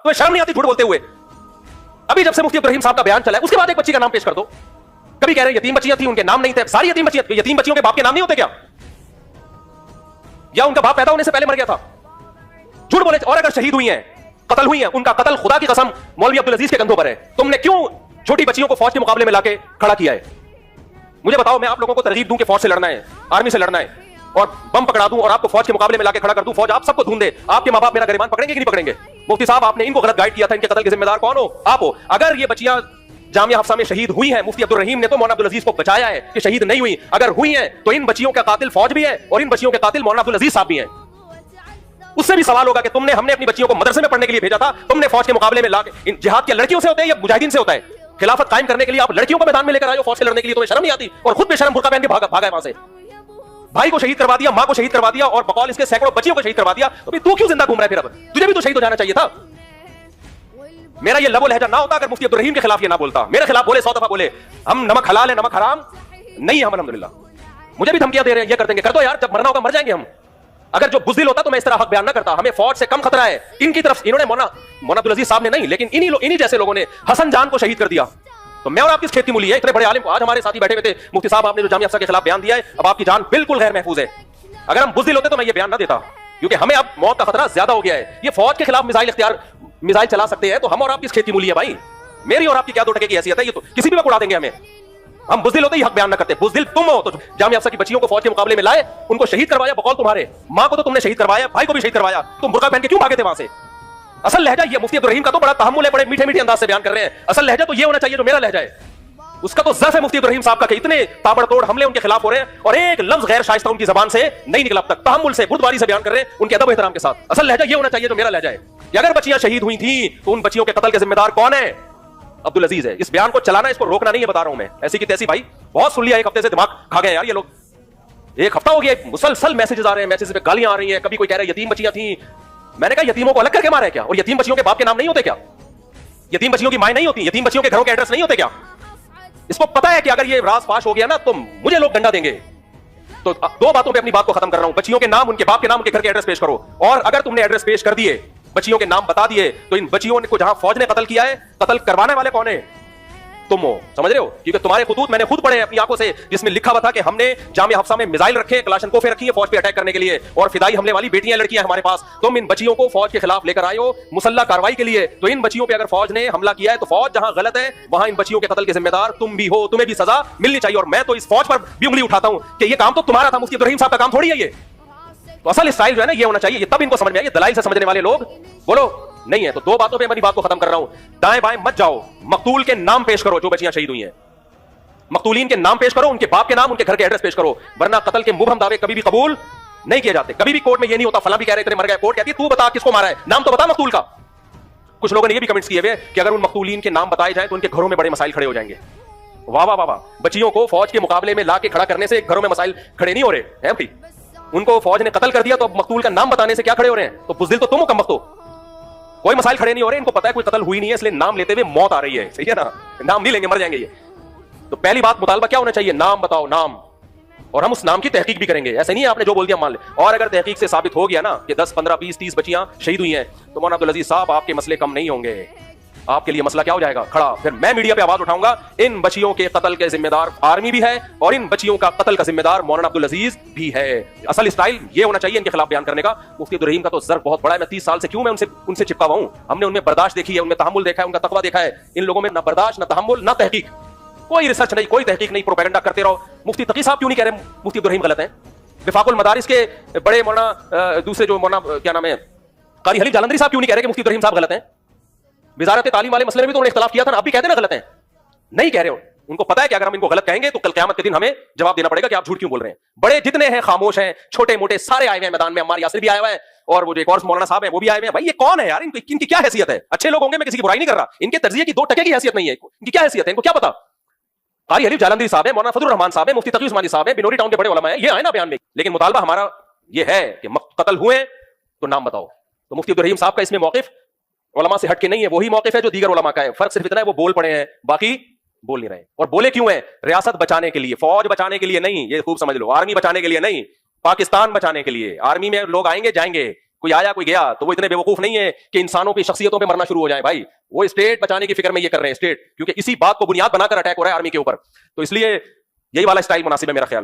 तुम्हें शर्म नहीं आती झूठ बोलते हुए? अभी जब से मुफ्ती अब्दुल रहीम साहब का बयान चला है, उसके बाद एक बच्ची का नाम पेश कर दो। कभी कह रहे हैं यतीम बच्चियां थी, उनके नाम नहीं थे। सारी यतीम बच्चियों के बाप के नाम नहीं होते क्या? या उनका बाप पैदा होने से पहले मर गया था? झूठ बोले। और अगर शहीद हुई हैं, कत्ल हुई हैं, उनका कत्ल खुदा की कसम मौलवी अब्दुल अजीज के कंधों पर है। तुमने क्यों छोटी बच्चियों को फौज के मुकाबले में लाके खड़ा किया है? मुझे बताओ, मैं आप लोगों को तरगीब दूं कि फौज से लड़ना है, आर्मी से लड़ना है, और बम पकड़ा दूं और आपको फौज के मुकाबले में लाके खड़ा कर दूं, फौज आप सबको ढूंढ दे, आपके मां बाप मेरा गरिमान पकड़ेंगे कि नहीं पकड़ेंगे? मुफ्ती साहब, आपने इनको गलत गाइड किया था, इनके कत्ल के जिम्मेदार कौन हो? आप हो। अगर ये बच्चियां जामिया हफ्सा में शहीद हुई हैं, मुफ्ती अब्दुल रहीम ने तो मौलाना अब्दुल अजीज को बचाया है कि शहीद नहीं हुई। अगर हुई हैं तो इन बच्चियों का कातिल फौज भी है और इन बच्चियों के कातिल मौलाना अब्दुल अजीज साहब भी हैं। उससे भी सवाल होगा कि हमने अपनी बच्चियों को मदरसे में पढ़ने के लिए भेजा था, तुमने फौज के मुकाबले में लाके। जिहाद के लड़कियों से होता है या मुजाहिदीन से होता है? खिलाफत कायम करने के लिए आप लड़कियों को मैदान में लेकर आए हो, फौज से लड़ने के लिए? तुम्हें शर्म नहीं आती? और खुद बेशर्म बुर्का पहन के भागा है वहां से। भाई को शहीद करवा दिया, मां को शहीद करवा दिया, और बकौल इसके सैकड़ों बच्चियों को शहीद करवा दिया। तो तू क्यों जिंदा घूम रहा है? फिर अब तुझे भी तो शहीद हो जाना चाहिए था। मेरा ये लबो लहजा ना होता अगर मुफ्ती अब्दुल रहीम के खिलाफ ये ना बोलता। मेरे खिलाफ बोले 100 दफा बोले, हम नमक हलाल है नमक हराम नहीं हम अल्हम्दुलिल्लाह। मुझे भी धमकियां दे रहे हैं, ये कर देंगे। कर दो यार, जब मरना होगा मर जाएंगे हम। अगर जो बुज़दिल होता तो मैं इस तरह हक बयान ना करता। हमें फौज से कम खतरा है इनकी तरफ। इन्होंने मौलाना अब्दुल अजीज साहब ने नहीं, लेकिन इन्हीं जैसे लोगों ने हसन जान को शहीद कर दिया। तो मैं और आप किस खेती मूली है? इतने बड़े आलिम को आज हमारे साथी बैठे हुए थे, मुफ्ती साहब आपने जो जामिया हफ्सा के खिलाफ बयान दिया है, अब आपकी जान बिल्कुल गैर महफूज है। अगर हम बुज़दिल होते तो मैं ये बयान ना देता, क्योंकि हमें अब मौत का खतरा ज्यादा हो गया है। ये फौज के खिलाफ मिसाइल चला सकते हैं, तो हम और आप किस खेती मूली है भाई? मेरी और आपकी क्या 2 टके की हैसियत है? ये तो किसी भी वक्त उड़ा देंगे हमें। हम बुज़दिल होते ही हक बयान ना करते। बुज़दिल तुम हो तो जामिया हफ्सा की बच्चियों को फौज के मुकाबले में लाए, उनको शहीद करवाया, बकौल तुम्हारे। मां को तो तुमने शहीद करवाया, भाई को भी शहीद करवाया, तुम बुर्का पहन के क्यों भागे थे वहां से? असल लहजा ये मुफ्ती अब्दुल रहीम का तो बड़ा तहम्मुल है, बड़े मीठे मीठे अंदाज से बयान कर रहे हैं। असल लहजा तो ये होना चाहिए जो मेरा लहजा है। उसका तो ज़र्फ है मुफ्ती अब्दुल रहीम साहब का कि इतने ताबड़तोड़ हमले उनके खिलाफ हो रहे हैं और एक लफ्ज गैर शाइस्ता उनकी जबान से नहीं निकला अब तक। तहम्मुल से, बुर्दबारी से बयान कर रहे हैं, उनके अदब एहतराम के साथ। असल लहजा ये होना चाहिए जो मेरा लहजा है कि अगर बच्चियां शहीद हुई थी तो उन बच्चियों के कत्ल के जिम्मेदार कौन है? अब्दुल अजीज है। इस बयान को चलाना, इसको रोकना नहीं है, बता रहा हूं मैं। ऐसी की तैसी भाई बहुत सुन लिया, एक हफ्ते से दिमाग खा गए यार ये लोग। एक हफ्ता हो गया, मुसलसल मैसेजेस आ रहे हैं, मैसेज पे गालियां आ रही हैं। कभी कोई कह रहा है यतीम बच्चियां थी। मैंने कहा यतीमों को अलग करके मारा है क्या? और यतीम बच्चियों के बाप के नाम नहीं होते क्या? यतीम बच्चियों की मां नहीं होती? यतीम बच्चियों के घरों के एड्रेस नहीं होते क्या? इसको पता है कि अगर ये राज फाश हो गया ना तो मुझे लोग डंडा देंगे। तो 2 बातों पे अपनी बात को खत्म कर रहा हूं। बच्चियों के नाम, उनके बाप के नाम, उनके घर के एड्रेस पेश करो। और अगर तुमने एड्रेस पेश कर दिए, बच्चियों के नाम बता दिए, तो इन बच्चियों को जहां फौज ने कत्ल किया है, कत्ल करवाने वाले कौन है? तुम हो। समझ रहे हो? क्योंकि तुम्हारे खुतूत मैंने खुद पढ़े हैं अपनी आंखों से, जिसमें लिखा हुआ था कि हमने जामिया हफ्सा में मिसाइल रखे, कलाशनकोफे रखी है फौज पे अटैक करने के लिए, और फिदाई हमले वाली बेटियां लड़कियां हमारे पास। तुम इन बच्चियों को फौज के खिलाफ लेकर आए हो मुसल्ला कार्रवाई के लिए। तो इन बच्चियों पे अगर फौज ने हमला किया है तो फौज जहां गलत है वहां इन बच्चियों के कत्ल के जिम्मेदार तुम भी हो। तुम्हें भी सजा मिलनी चाहिए। और मैं तो इस फौज पर भी उंगली उठाता हूं कि ये काम तो तुम्हारा था, मुफ्ती अब्दुल रहीम साहब का काम थोड़ी है ये। तो असल स्टाइल जो है ना ये होना चाहिए, ये तब इनको समझ में आएगी। दलाइल से समझने वाले लोग बोलो नहीं है। तो 2 बातों पे मेरी बात को खत्म कर रहा हूं। दाएं बाएं मत जाओ, मकतूल के नाम पेश करो जो बच्चियां शहीद हुई हैं। मकतूलीन के नाम पेश करो, उनके बाप के नाम, उनके घर के एड्रेस पेश करो, वरना कत्ल के मुबहम दावे कभी भी कबूल नहीं किए जाते। कभी भी कोर्ट में ये नहीं होता फलां भी कह रहे तेरे मर गए, कोर्ट कहती है तू बता किसको मारा है, नाम तो बता मकतूल का। कुछ लोगों ने ये भी कमेंट्स किए हुए कि अगर उन मकतूलीन के नाम बताए जाए तो उनके घरों में बड़े मसाइल खड़े हो जाएंगे। वाह वाह वाह वाह। बच्चियों को फौज के मुकाबले में लाके खड़ा करने से घरों में मसाइल खड़े नहीं हो रहे हैं भाई। उनको फौज ने कत्ल कर दिया तो अब मकतूल का नाम बताने से क्या खड़े हो रहे हैं? तो बुज़दिल तो तुम हो, कम वक्त हो। कोई मसाइल खड़े नहीं हो रहे, इनको पता है कोई कत्ल हुई नहीं है, इसलिए नाम लेते हुए मौत आ रही है। सही है ना? नाम नहीं लेंगे, मर जाएंगे ये। तो पहली बात मुतालबा क्या होना चाहिए? नाम बताओ, नाम। और हम उस नाम की तहकीक भी करेंगे। ऐसे नहीं आपने जो बोल दिया मान ले। और अगर तहकीक से साबित हो गया ना कि 10, 15, 20, 30 बच्चियां शहीद हुई हैं तो मौलाना अब्दुल अजीज साहब आपके मसले कम नहीं होंगे। आपके लिए मसला क्या हो जाएगा खड़ा? फिर मैं मीडिया पे आवाज उठाऊंगा, इन बच्चियों के कत्ल के जिम्मेदार आर्मी भी है और इन बच्चियों का कत्ल का जिम्मेदार मौलाना अब्दुल अजीज भी है। असल स्टाइल ये होना चाहिए इनके खिलाफ बयान करने का। मुफ्ती अब्दुल रहीम का तो ज़र्फ बहुत बड़ा है। मैं 30 साल से क्यों मैं उनसे चिपका हुआ हूं। हमने उनमें बर्दाश्त देखी है, उनमें तहम्मुल देखा है, उनका तकवा देखा है। इन लोगों में ना बर्दाश्त, ना तहम्मुल, ना तहकीक। कोई रिसर्च नहीं, कोई तहकीक नहीं, प्रोपेगेंडा करते रहो। मुफ्ती तकी साहब क्यों नहीं कह रहे मुफ्ती अब्दुल रहीम गलत हैं? विफाकुल मदारिस के बड़े मौलाना दूसरे जो मौलाना क्या नाम है कारी हलीम जालंधरी साहब क्यों नहीं कह रहे कि मुफ्ती अब्दुल रहीम साहब गलत हैं? विज़ारत तालीम वाले मसले में भी तो उन्होंने इख्तिलाफ किया था ना, अब भी कहते ना गलत हैं। नहीं कह रहे हो। उनको पता है कि अगर हम इनको गलत कहेंगे तो कल क़यामत के दिन हमें जवाब देना पड़ेगा कि आप झूठ क्यों बोल रहे हैं। बड़े जितने हैं खामोश हैं, छोटे मोटे सारे आए हुए हैं मैदान में। अम्मार यासिर भी आया हुआ है और वो जो एक और मौलाना साहब है वो भी आए हुए हैं। भाई ये कौन है यार? इनकी क्या हैसियत है? अच्छे लोग होंगे, मैं किसी की बुराई नहीं कर रहा। इनके तर्जिए की 2 टके की हैसियत नहीं है। इनकी क्या हैसियत है? इनको क्या पता? कारी हलीम जालंधरी साहब है, मौलाना फजलुर रहमान साहब है, मुफ्ती तकी उस्मानी साहब है, बिनोरी टाउन के बड़े उलमा है, ये आए ना बयान में। लेकिन मुतालबा हमारा ये है कि कत्ल हुए तो नाम बताओ। तो मुफ्ती अब्दुल रहीम साहब का इसमें मौक़िफ़ उलमा से हट के नहीं है, वही मौक़िफ़ है जो दीगर उलमा का है। फर्क सिर्फ इतना है वो बोल पड़े हैं, बाकी बोल नहीं रहे। और बोले क्यों है? रियासत बचाने के लिए, फौज बचाने के लिए नहीं, ये खूब समझ लो। आर्मी बचाने के लिए नहीं, पाकिस्तान बचाने के लिए। आर्मी में लोग आएंगे जाएंगे, कोई आया कोई गया, तो वो इतने बेवकूफ नहीं है कि इंसानों की शख्सियतों पे मरना शुरू हो जाए भाई। वो स्टेट बचाने की फिक्र में ये कर रहे हैं, स्टेट, क्योंकि इसी बात को बुनियाद बनाकर अटैक हो रहा है आर्मी के ऊपर। तो इसलिए यही वाला स्टाइल मुनासिब है मेरा ख्याल।